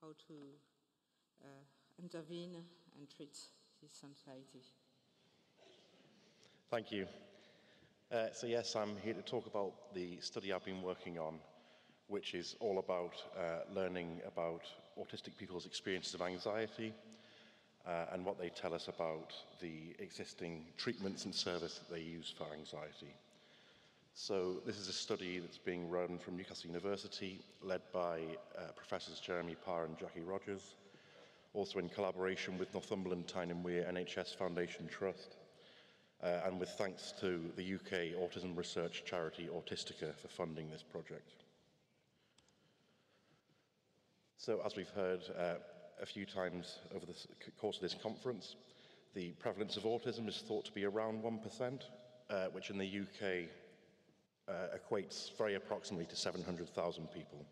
how to intervene and treat this anxiety. Thank you. So yes, I'm here to talk about the study I've been working on, which is all about learning about autistic people's experiences of anxiety and what they tell us about the existing treatments and service that they use for anxiety. So this is a study that's being run from Newcastle University, led by Professors Jeremy Parr and Jackie Rogers, also in collaboration with Northumberland Tyne and Wear NHS Foundation Trust, and with thanks to the UK autism research charity Autistica for funding this project. So as we've heard a few times over the course of this conference, the prevalence of autism is thought to be around 1%, which in the UK equates very approximately to 700,000 people.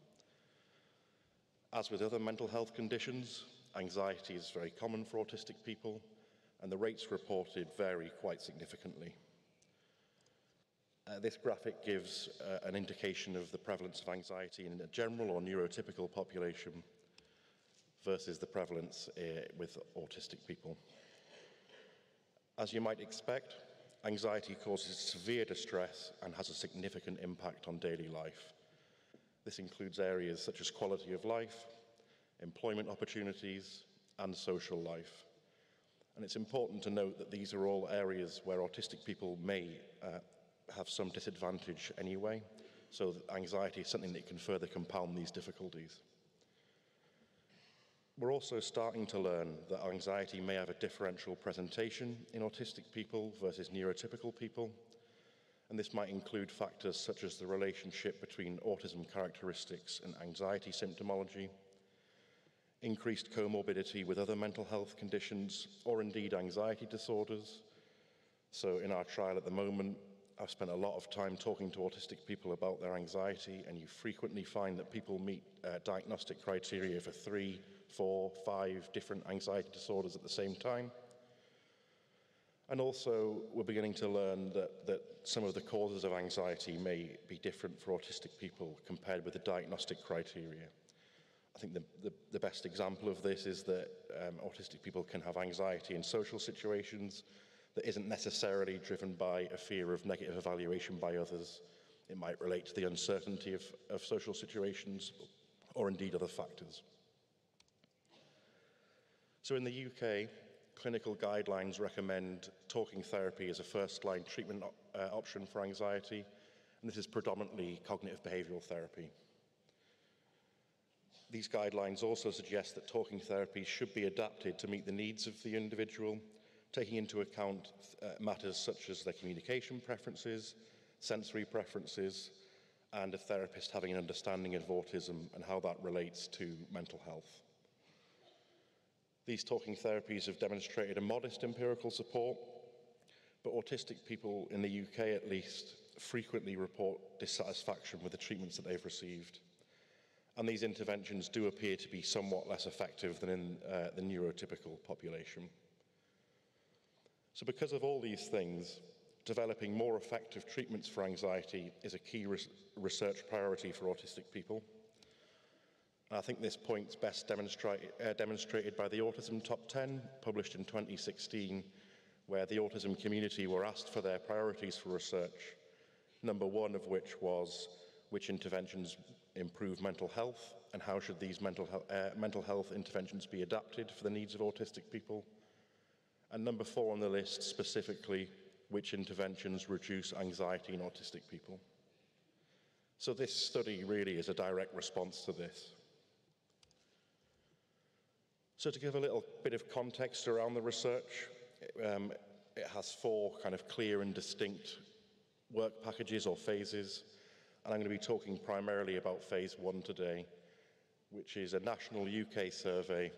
As with other mental health conditions, anxiety is very common for autistic people, and the rates reported vary quite significantly. This graphic gives an indication of the prevalence of anxiety in a general or neurotypical population versus the prevalence with autistic people. As you might expect, anxiety causes severe distress and has a significant impact on daily life. This includes areas such as quality of life, employment opportunities, and social life. And it's important to note that these are all areas where autistic people may have some disadvantage anyway, so that anxiety is something that can further compound these difficulties. We're also starting to learn that anxiety may have a differential presentation in autistic people versus neurotypical people, and this might include factors such as the relationship between autism characteristics and anxiety symptomology, increased comorbidity with other mental health conditions, or indeed anxiety disorders. So in our trial at the moment, I've spent a lot of time talking to autistic people about their anxiety, and you frequently find that people meet diagnostic criteria for 3, 4, 5 different anxiety disorders at the same time. And also, we're beginning to learn that some of the causes of anxiety may be different for autistic people compared with the diagnostic criteria. I think the best example of this is that autistic people can have anxiety in social situations that isn't necessarily driven by a fear of negative evaluation by others. It might relate to the uncertainty of social situations or indeed other factors. So in the UK, clinical guidelines recommend talking therapy as a first-line treatment option for anxiety, and this is predominantly cognitive behavioural therapy. These guidelines also suggest that talking therapy should be adapted to meet the needs of the individual, taking into account matters such as their communication preferences, sensory preferences, and a therapist having an understanding of autism and how that relates to mental health. These talking therapies have demonstrated a modest empirical support, but autistic people in the UK at least frequently report dissatisfaction with the treatments that they've received. And these interventions do appear to be somewhat less effective than in the neurotypical population. So because of all these things, developing more effective treatments for anxiety is a key research priority for autistic people. And I think this point's best demonstrated by the Autism Top 10, published in 2016, where the autism community were asked for their priorities for research, number 1 of which was which interventions improve mental health, and how should these mental health interventions be adapted for the needs of autistic people. And number 4 on the list, specifically, which interventions reduce anxiety in autistic people. So this study really is a direct response to this. So to give a little bit of context around the research, it has 4 kind of clear and distinct work packages or phases. And I'm going to be talking primarily about phase 1 today, which is a national UK survey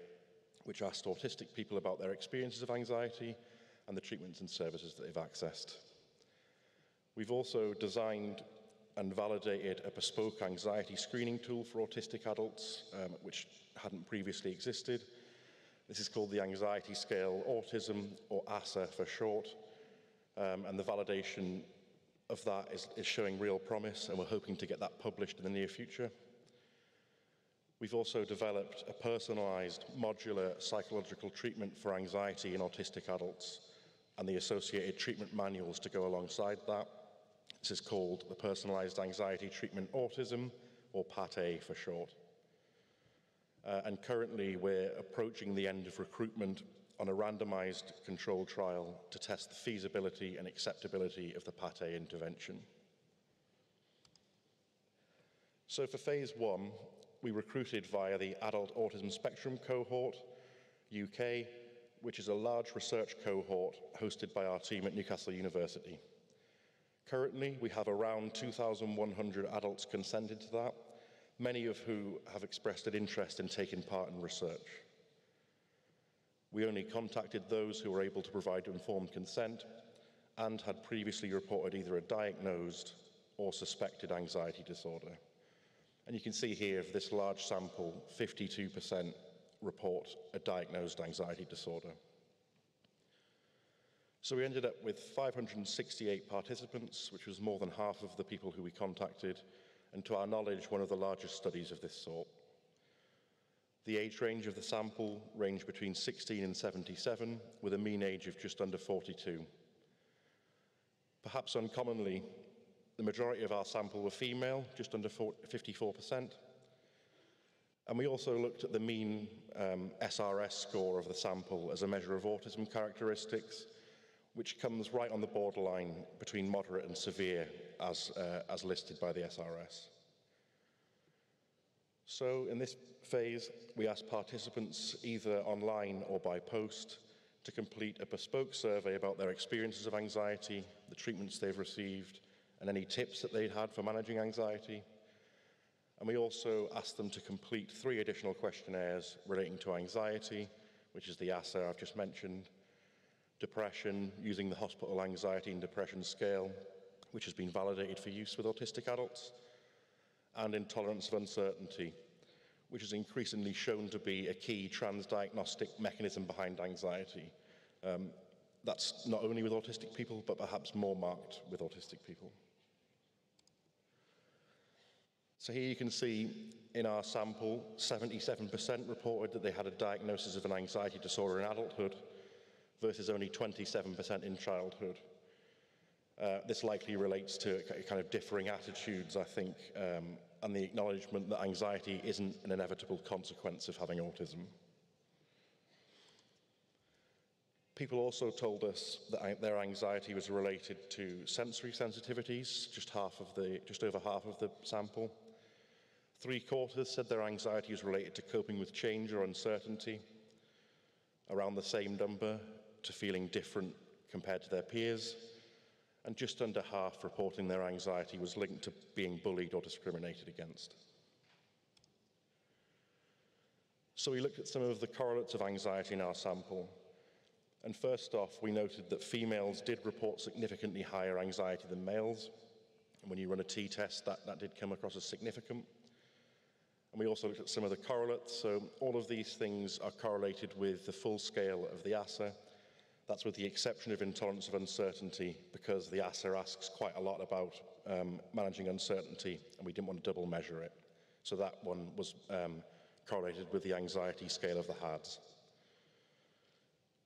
which asked autistic people about their experiences of anxiety and the treatments and services that they've accessed. We've also designed and validated a bespoke anxiety screening tool for autistic adults, which hadn't previously existed. This is called the Anxiety Scale Autism, or ASA for short, and the validation of that is showing real promise, and we're hoping to get that published in the near future. We've also developed a personalised modular psychological treatment for anxiety in autistic adults and the associated treatment manuals to go alongside that. This is called the Personalised Anxiety Treatment Autism, or PAT-A for short. And currently we're approaching the end of recruitment on a randomised controlled trial to test the feasibility and acceptability of the PAT-A intervention. So for phase 1, we recruited via the Adult Autism Spectrum Cohort, UK, which is a large research cohort hosted by our team at Newcastle University. Currently, we have around 2,100 adults consented to that, many of who have expressed an interest in taking part in research. We only contacted those who were able to provide informed consent and had previously reported either a diagnosed or suspected anxiety disorder. And you can see here, of this large sample, 52% report a diagnosed anxiety disorder. So we ended up with 568 participants, which was more than half of the people who we contacted, and to our knowledge, one of the largest studies of this sort. The age range of the sample ranged between 16 and 77, with a mean age of just under 42. Perhaps uncommonly, the majority of our sample were female, just under 54%. And we also looked at the mean SRS score of the sample as a measure of autism characteristics, which comes right on the borderline between moderate and severe as listed by the SRS. So in this phase, we asked participants either online or by post to complete a bespoke survey about their experiences of anxiety, the treatments they've received, and any tips that they'd had for managing anxiety. And we also asked them to complete 3 additional questionnaires relating to anxiety, which is the ASA I've just mentioned, depression, using the Hospital Anxiety and Depression Scale, which has been validated for use with autistic adults, and intolerance of uncertainty, which is increasingly shown to be a key transdiagnostic mechanism behind anxiety. That's not only with autistic people, but perhaps more marked with autistic people. So here you can see in our sample, 77% reported that they had a diagnosis of an anxiety disorder in adulthood versus only 27% in childhood. This likely relates to kind of differing attitudes, I think, and the acknowledgement that anxiety isn't an inevitable consequence of having autism. People also told us that their anxiety was related to sensory sensitivities, just over half of the sample. 3/4 said their anxiety was related to coping with change or uncertainty, around the same number to feeling different compared to their peers, and just under half reporting their anxiety was linked to being bullied or discriminated against. So we looked at some of the correlates of anxiety in our sample. And first off, we noted that females did report significantly higher anxiety than males. And when you run a t-test, that did come across as significant. And we also looked at some of the correlates. So all of these things are correlated with the full scale of the ASA. That's with the exception of intolerance of uncertainty, because the ASA asks quite a lot about managing uncertainty, and we didn't want to double measure it. So that one was correlated with the anxiety scale of the HADS.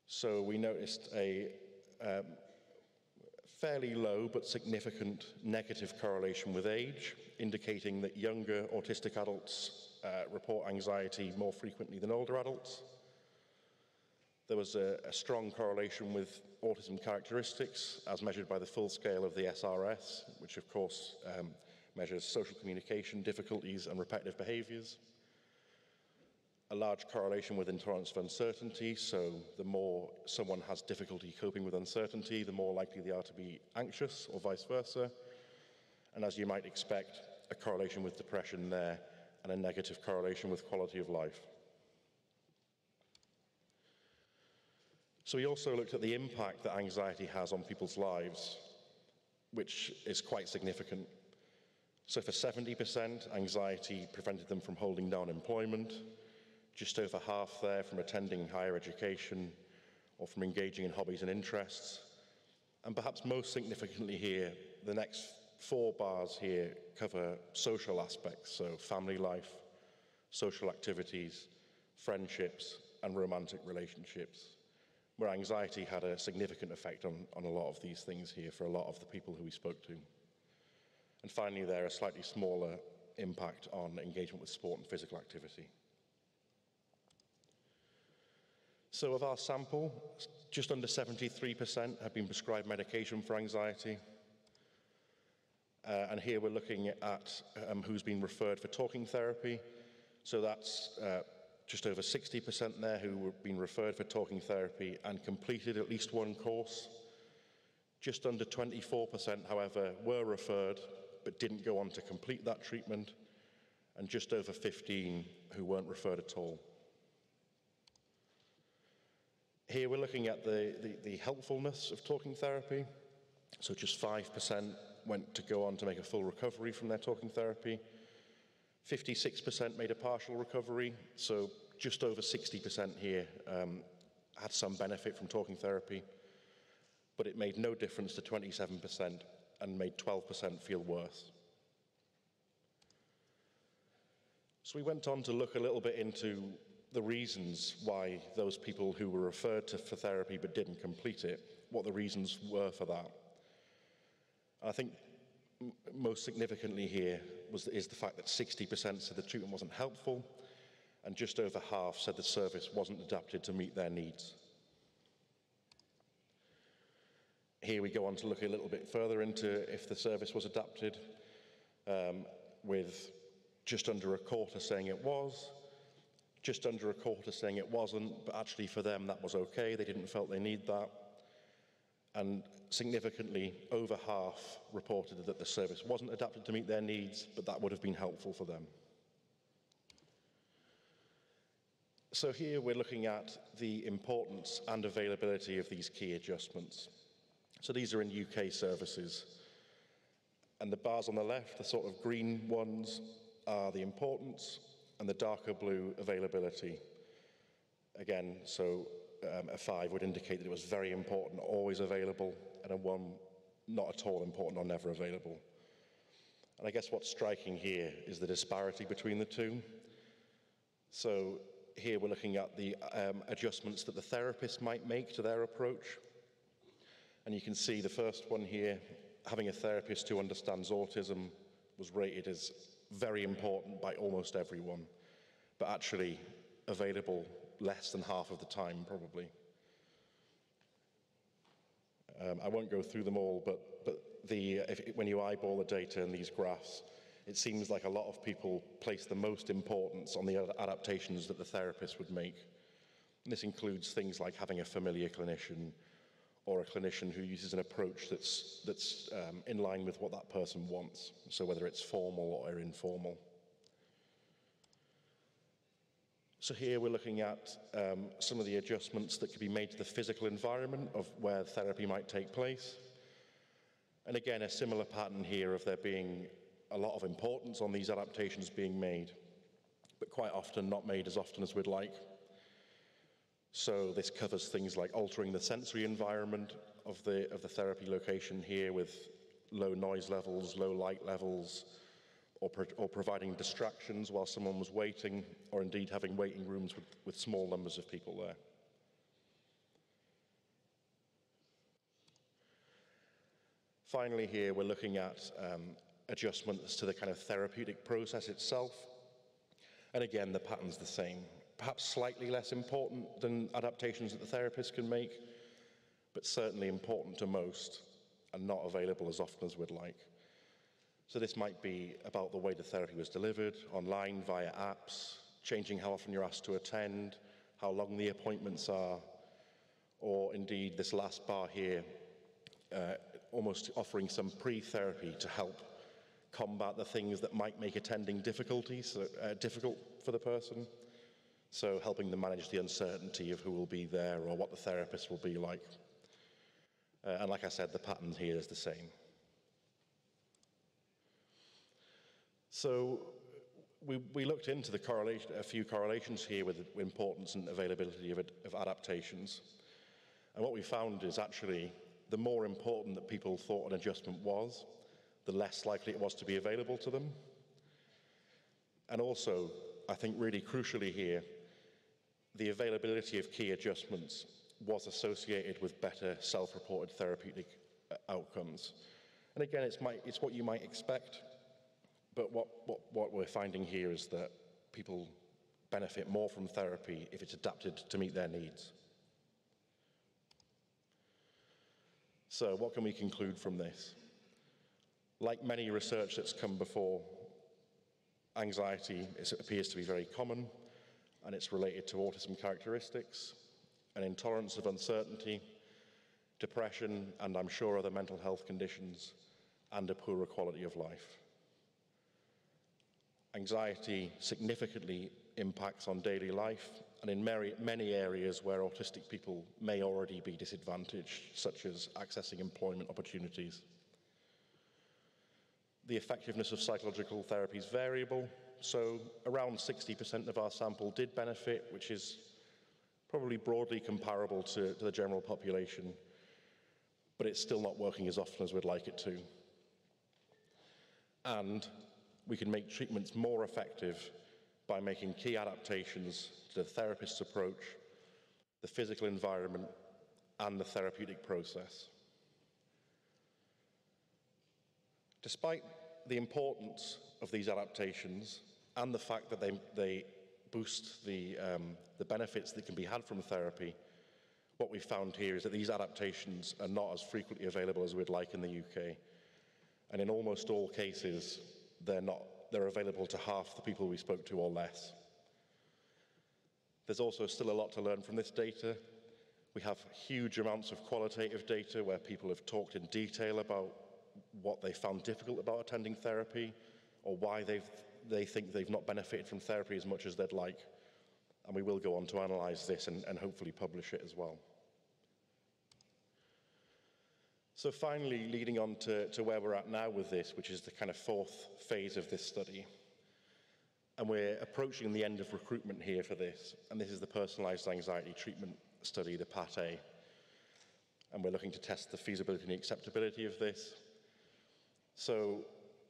So we noticed a fairly low but significant negative correlation with age, indicating that younger autistic adults report anxiety more frequently than older adults. There was a strong correlation with autism characteristics as measured by the full scale of the SRS, which of course measures social communication difficulties and repetitive behaviours. A large correlation with intolerance of uncertainty, so the more someone has difficulty coping with uncertainty, the more likely they are to be anxious, or vice versa. And as you might expect, a correlation with depression there, and a negative correlation with quality of life. So we also looked at the impact that anxiety has on people's lives, which is quite significant. So for 70%, anxiety prevented them from holding down employment, just over half there from attending higher education or from engaging in hobbies and interests. And perhaps most significantly here, the next 4 bars here cover social aspects, so family life, social activities, friendships, and romantic relationships, where anxiety had a significant effect on a lot of these things here for a lot of the people who we spoke to. And finally, there, a slightly smaller impact on engagement with sport and physical activity. So of our sample, just under 73% have been prescribed medication for anxiety. And here we're looking at who's been referred for talking therapy. So that's just over 60% there who have been referred for talking therapy and completed at least one course. Just under 24%, however, were referred but didn't go on to complete that treatment, and just over 15 who weren't referred at all. Here we're looking at the helpfulness of talking therapy. So just 5% went to go on to make a full recovery from their talking therapy. 56% made a partial recovery, so just over 60% here had some benefit from talking therapy, but it made no difference to 27% and made 12% feel worse. So we went on to look a little bit into the reasons why those people who were referred to for therapy but didn't complete it, what the reasons were for that. I think most significantly here is the fact that 60% said the treatment wasn't helpful, and just over half said the service wasn't adapted to meet their needs. Here we go on to look a little bit further into if the service was adapted, with just under a quarter saying it was, just under a quarter saying it wasn't, but actually for them that was okay, they didn't felt they need that. And significantly, over half reported that the service wasn't adapted to meet their needs, but that would have been helpful for them. So here we're looking at the importance and availability of these key adjustments. So these are in UK services. And the bars on the left, the sort of green ones, are the importance, and the darker blue, availability. Again, so a 5 would indicate that it was very important, always available, and a 1, not at all important or never available. And I guess what's striking here is the disparity between the two. So here we're looking at the adjustments that the therapist might make to their approach. And you can see the first one here, having a therapist who understands autism was rated as very important by almost everyone, but actually available less than half of the time, probably. I won't go through them all, but when you eyeball the data in these graphs, it seems like a lot of people place the most importance on the adaptations that the therapist would make. And this includes things like having a familiar clinician, or a clinician who uses an approach that's in line with what that person wants, so whether it's formal or informal. So here we're looking at some of the adjustments that could be made to the physical environment of where therapy might take place. And again, a similar pattern here of there being a lot of importance on these adaptations being made, but quite often not made as often as we'd like. So this covers things like altering the sensory environment of the therapy location here with low noise levels, low light levels, or providing distractions while someone was waiting, or indeed having waiting rooms with small numbers of people there. Finally here, we're looking at adjustments to the kind of therapeutic process itself. And again, the pattern's the same. Perhaps slightly less important than adaptations that the therapist can make, but certainly important to most and not available as often as we'd like. So this might be about the way the therapy was delivered, online, via apps, changing how often you're asked to attend, how long the appointments are, or indeed this last bar here, almost offering some pre-therapy to help combat the things that might make attending difficult for the person. So helping them manage the uncertainty of who will be there or what the therapist will be like. And like I said, the pattern here is the same. So we looked into a few correlations here with the importance and availability of adaptations. And what we found is actually the more important that people thought an adjustment was, the less likely it was to be available to them. And also, I think really crucially here, the availability of key adjustments was associated with better self-reported therapeutic outcomes. And again, it's what you might expect, but what we're finding here is that people benefit more from therapy if it's adapted to meet their needs. So what can we conclude from this? Like many research that's come before, anxiety appears to be very common, and it's related to autism characteristics, an intolerance of uncertainty, depression, and I'm sure other mental health conditions, and a poorer quality of life. Anxiety significantly impacts on daily life, and in many areas where autistic people may already be disadvantaged, such as accessing employment opportunities. The effectiveness of psychological therapy is variable, so around 60% of our sample did benefit, which is probably broadly comparable to the general population, but it's still not working as often as we'd like it to. And we can make treatments more effective by making key adaptations to the therapist's approach, the physical environment, and the therapeutic process. Despite the importance of these adaptations and the fact that they boost the benefits that can be had from therapy, what we've found here is that these adaptations are not as frequently available as we'd like in the UK. And in almost all cases, they're available to half the people we spoke to or less. There's also still a lot to learn from this data. We have huge amounts of qualitative data where people have talked in detail about what they found difficult about attending therapy or why they think they've not benefited from therapy as much as they'd like. And we will go on to analyse this and hopefully publish it as well. So finally, leading on to where we're at now with this, which is the kind of fourth phase of this study. And we're approaching the end of recruitment here for this. And this is the Personalised Anxiety Treatment Study, the Part A. And we're looking to test the feasibility and acceptability of this. So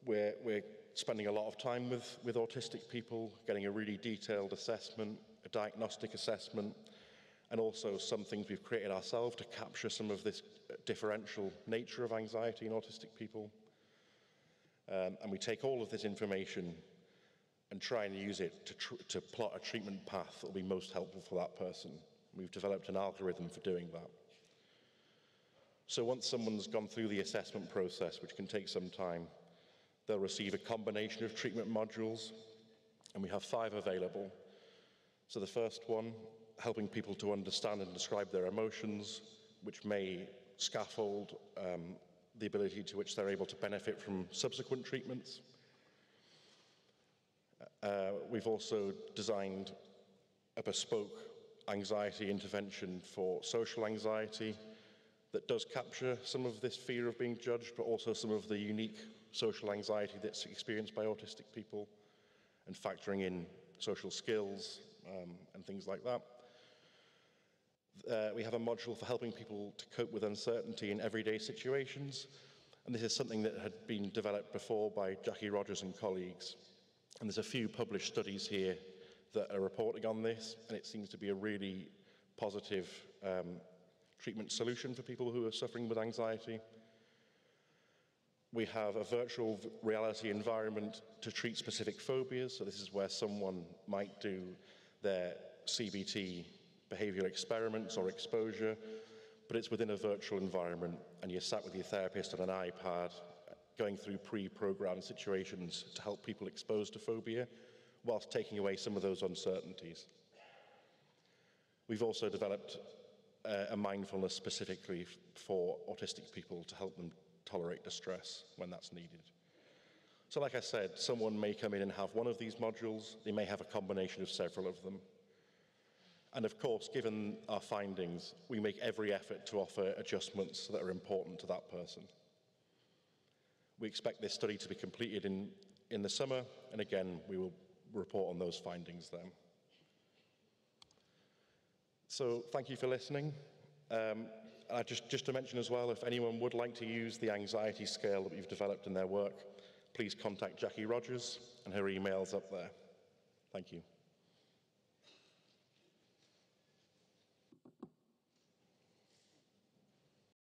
we're spending a lot of time with autistic people, getting a really detailed assessment, a diagnostic assessment, and also some things we've created ourselves to capture some of this differential nature of anxiety in autistic people. And we take all of this information and try and use it to plot a treatment path that will be most helpful for that person. We've developed an algorithm for doing that. So once someone's gone through the assessment process, which can take some time, they'll receive a combination of treatment modules, and we have 5 available. So the first one, helping people to understand and describe their emotions, which may scaffold the ability to which they're able to benefit from subsequent treatments. We've also designed a bespoke anxiety intervention for social anxiety that does capture some of this fear of being judged, but also some of the unique social anxiety that's experienced by autistic people, and factoring in social skills and things like that. We have a module for helping people to cope with uncertainty in everyday situations, and this is something that had been developed before by Jackie Rogers and colleagues. And there's a few published studies here that are reporting on this, and it seems to be a really positive treatment solution for people who are suffering with anxiety. We have a virtual reality environment to treat specific phobias. So this is where someone might do their CBT behavioural experiments or exposure, but it's within a virtual environment, and you're sat with your therapist on an iPad going through pre-programmed situations to help people exposed to phobia whilst taking away some of those uncertainties. We've also developed a mindfulness specifically for autistic people to help them tolerate distress when that's needed. So like I said, someone may come in and have one of these modules. They may have a combination of several of them. And of course, given our findings, we make every effort to offer adjustments that are important to that person. We expect this study to be completed in the summer, and again, we will report on those findings then. So thank you for listening. Just to mention as well, if anyone would like to use the anxiety scale that we've developed in their work, please contact Jackie Rogers, and her email's up there. Thank you.